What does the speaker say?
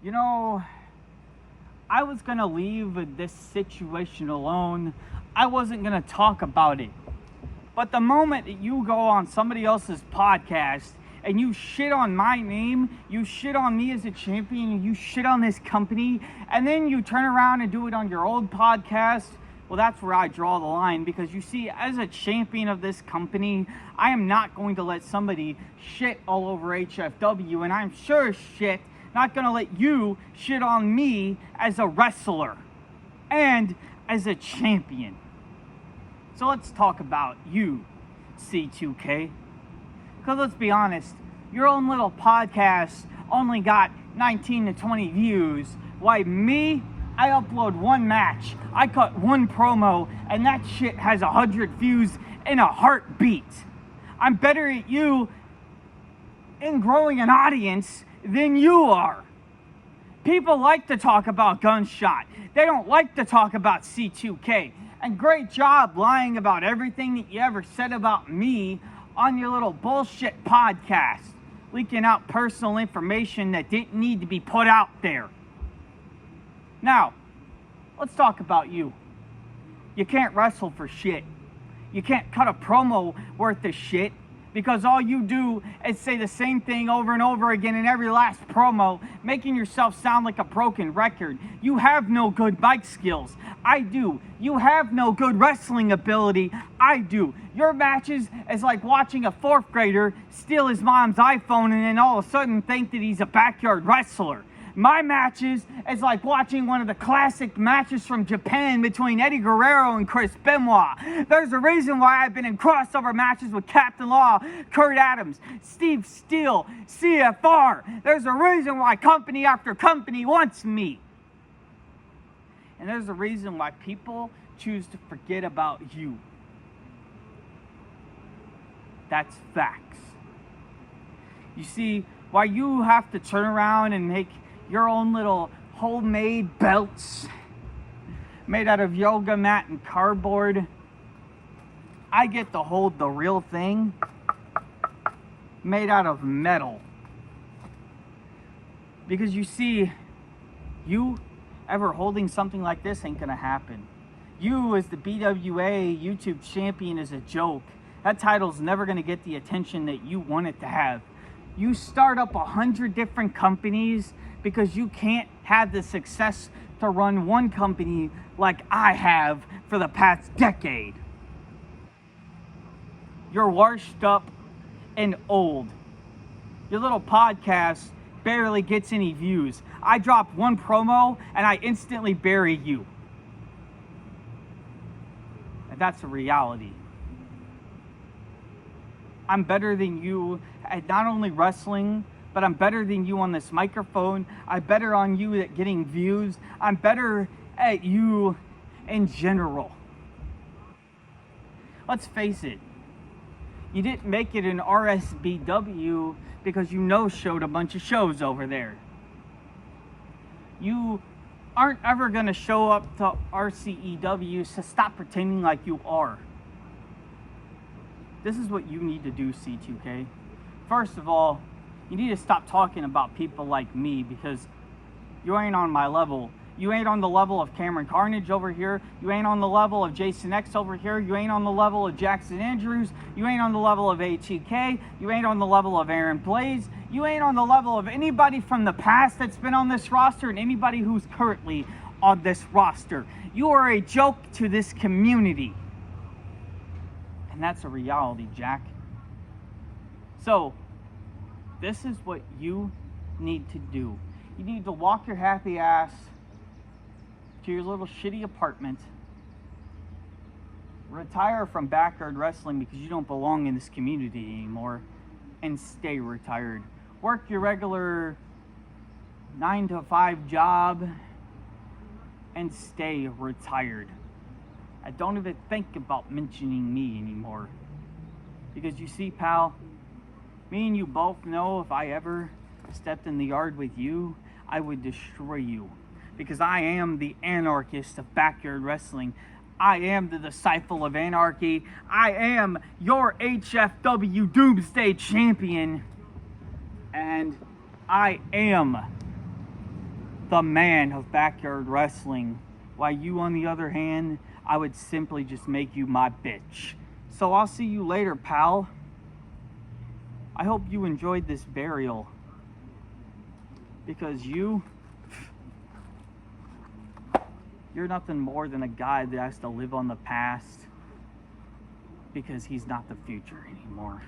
You know, I was going to leave this situation alone. I wasn't going to talk about it. But the moment that you go on somebody else's podcast and you shit on my name, you shit on me as a champion, you shit on this company, and then you turn around and do it on your old podcast, well, that's where I draw the line. Because you see, as a champion of this company, I am not going to let somebody shit all over HFW, and I'm sure as shit not going to let you shit on me as a wrestler and as a champion. So let's talk about you, C2K. Because let's be honest, your own little podcast only got 19 to 20 views. Why me? I upload one match, I cut one promo, and that shit has 100 views in a heartbeat. I'm better at you in growing an audience than you are. People like to talk about Gunshot. They don't like to talk about C2K. And great job lying about everything that you ever said about me on your little bullshit podcast, leaking out personal information that didn't need to be put out there. Now, let's talk about you. You can't wrestle for shit. You can't cut a promo worth of shit, because all you do is say the same thing over and over again in every last promo, making yourself sound like a broken record. You have no good mic skills. I do. You have no good wrestling ability. I do. Your matches is like watching a fourth grader steal his mom's iPhone and then all of a sudden think that he's a backyard wrestler. My matches is like watching one of the classic matches from Japan between Eddie Guerrero and Chris Benoit. There's a reason why I've been in crossover matches with Captain Law, Kurt Adams, Steve Steele, CFR. There's a reason why company after company wants me. And there's a reason why people choose to forget about you. That's facts. You see, why you have to turn around and make your own little homemade belts made out of yoga mat and cardboard, I get to hold the real thing made out of metal. Because you see, you ever holding something like this ain't gonna happen. You as the BWA YouTube champion is a joke. That title's never gonna get the attention that you want it to have. You start up 100 different companies because you can't have the success to run one company like I have for the past decade. You're washed up and old. Your little podcast barely gets any views. I drop one promo and I instantly bury you. And that's a reality. I'm better than you at not only wrestling, but I'm better than you on this microphone. I'm better on you at getting views. I'm better at you in general. Let's face it. You didn't make it in RSBW because you no-showed a bunch of shows over there. You aren't ever going to show up to RCEW, so stop pretending like you are. This is what you need to do, C2K. First of all, you need to stop talking about people like me, because you ain't on my level. You ain't on the level of Cameron Carnage over here. You ain't on the level of Jason X over here. You ain't on the level of Jackson Andrews. You ain't on the level of ATK. You ain't on the level of Aaron Blaze. You ain't on the level of anybody from the past that's been on this roster and anybody who's currently on this roster. You are a joke to this community. And that's a reality, Jack. So, this is what you need to do. You need to walk your happy ass to your little shitty apartment, retire from backyard wrestling because you don't belong in this community anymore, and stay retired. Work your regular 9 to 5 job and stay retired. I don't even think about mentioning me anymore. Because you see, pal, me and you both know if I ever stepped in the yard with you, I would destroy you. Because I am the anarchist of backyard wrestling. I am the disciple of anarchy. I am your HFW Doomsday Champion. And I am the man of backyard wrestling. While you, on the other hand, I would simply just make you my bitch. So I'll see you later, pal. I hope you enjoyed this burial. Because you're nothing more than a guy that has to live on the past because he's not the future anymore.